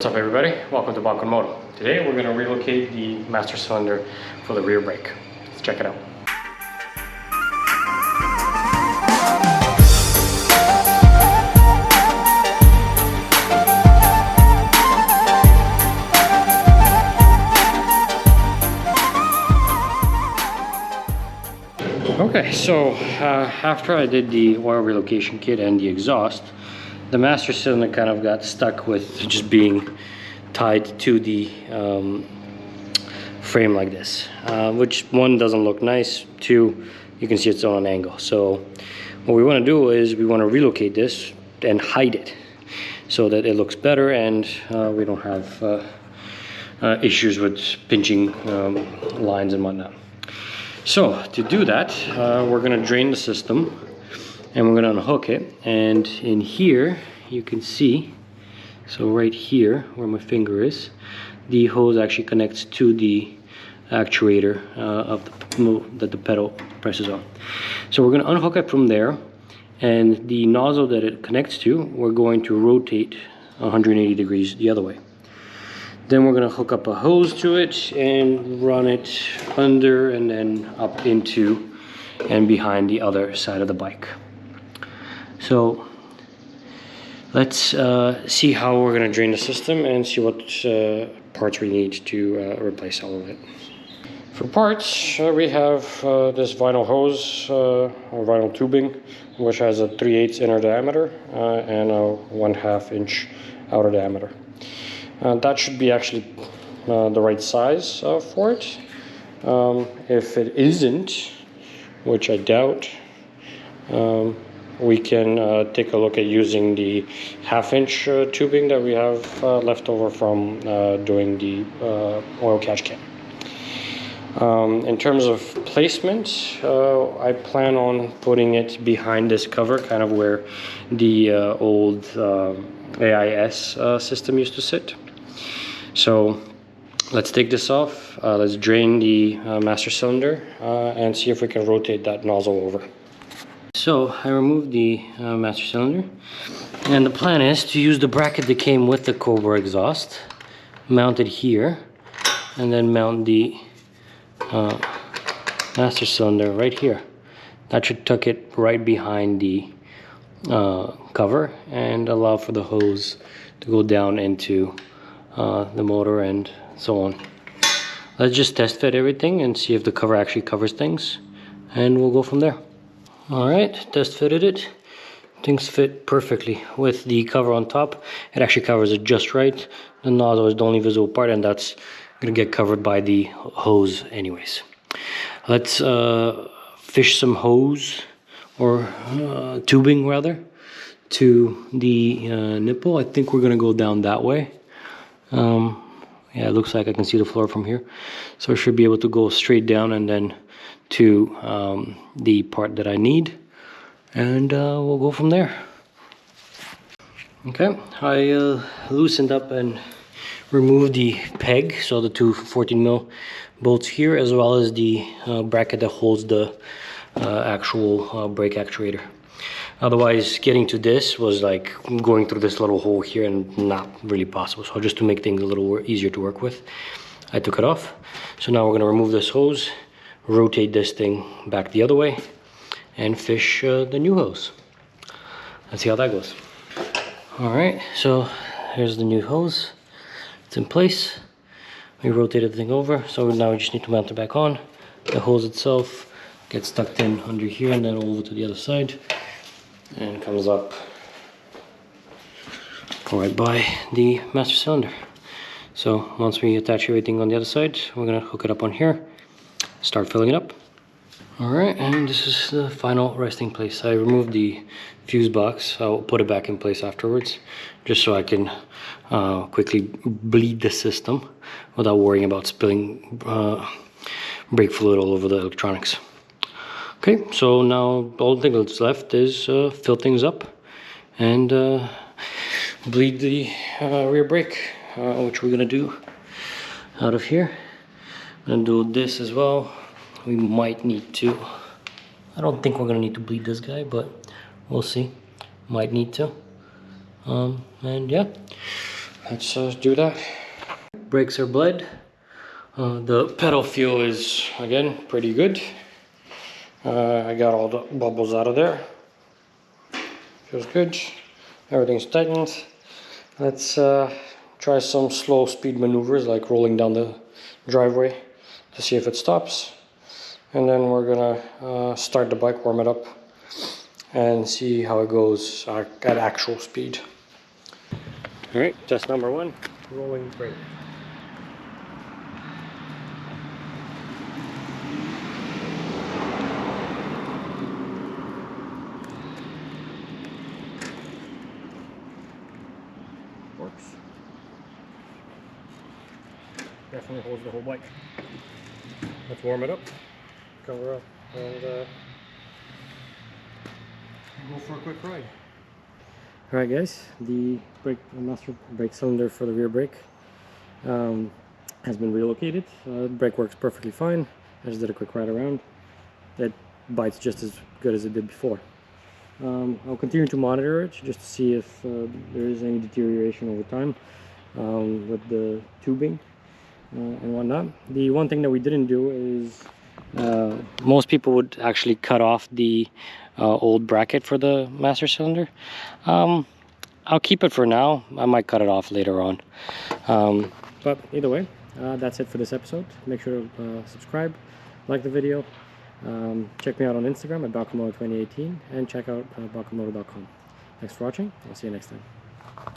What's up everybody, welcome to Balkan Moto. Today we're going to relocate the master cylinder for the rear brake. Let's check it out. Okay, so after I did the oil relocation kit and the exhaust, the master cylinder kind of got stuck with just being tied to the frame like this, which one, doesn't look nice, two, you can see it's on an angle. So what we want to do is we want to relocate this and hide it so that it looks better and we don't have issues with pinching lines and whatnot. So to do that, we're going to drain the system and we're going to unhook it, and in here you can see, so right here where my finger is, the hose actually connects to the actuator that the pedal presses on. So we're going to unhook it from there, and the nozzle that it connects to, we're going to rotate 180 degrees the other way. Then we're going to hook up a hose to it and run it under and then up into and behind the other side of the bike. So let's see how we're going to drain the system and see what parts we need to replace all of it. For parts, we have this vinyl hose or vinyl tubing, which has a 3/8 inner diameter and a 1/2 inch outer diameter. That should be actually the right size for it. If it isn't, which I doubt, we can take a look at using the 1/2 inch tubing that we have left over from doing the oil catch can. In terms of placement, I plan on putting it behind this cover, kind of where the old AIS system used to sit. So let's take this off, let's drain the master cylinder and see if we can rotate that nozzle over. So I removed the master cylinder, and the plan is to use the bracket that came with the Cobra exhaust, mount it here, and then mount the master cylinder right here. That should tuck it right behind the cover and allow for the hose to go down into the motor and so on. Let's just test fit everything and see if the cover actually covers things, and we'll go from there. Alright, test fitted it. Things fit perfectly with the cover on top. It actually covers it just right. The nozzle is the only visible part, and that's going to get covered by the hose anyways. Let's fish some hose, or tubing rather, to the nipple. I think we're going to go down that way. Yeah, it looks like I can see the floor from here. So I should be able to go straight down and then to the part that I need, and we'll go from there. Okay, I loosened up and removed the peg, so the two 14mm bolts here, as well as the bracket that holds the actual brake actuator. Otherwise, getting to this was like going through this little hole here and not really possible. So just to make things a little easier to work with, I took it off. So now we're going to remove this hose, rotate this thing back the other way, and fish the new hose. Let's see how that goes. Alright, so here's the new hose. It's in place. We rotated the thing over, so now we just need to mount it back on. The hose itself gets tucked in under here and then over to the other side, and comes up right by the master cylinder. So once we attach everything on the other side, we're going to hook it up on here, start filling it up. Alright, and this is the final resting place. I removed the fuse box. I'll put it back in place afterwards, just so I can quickly bleed the system without worrying about spilling brake fluid all over the electronics. Okay, so now all the thing that's left is fill things up and bleed the rear brake, which we're going to do out of here. I'm going to do this as well. We might need to, I don't think we're going to need to bleed this guy, but we'll see. Might need to. And yeah, let's do that. Brakes are bled. The pedal feel is, again, pretty good. I got all the bubbles out of there. Feels good. Everything's tightened. Let's try some slow speed maneuvers, like rolling down the driveway to see if it stops. And then we're gonna start the bike, warm it up, and see how it goes at actual speed. All right, test number 1, rolling brake. Works. Definitely holds the whole bike. Let's warm it up, cover up, and go for a quick ride. Alright guys, the master brake cylinder for the rear brake has been relocated. The brake works perfectly fine. I just did a quick ride around. It bites just as good as it did before. I'll continue to monitor it just to see if there is any deterioration over time with the tubing and whatnot. The one thing that we didn't do is most people would actually cut off the old bracket for the master cylinder. I'll keep it for now. I might cut it off later on. But either way, that's it for this episode. Make sure to subscribe, like the video. Check me out on Instagram at Balkan Moto 2018 and check out balkanmoto.com. Thanks for watching. I'll see you next time.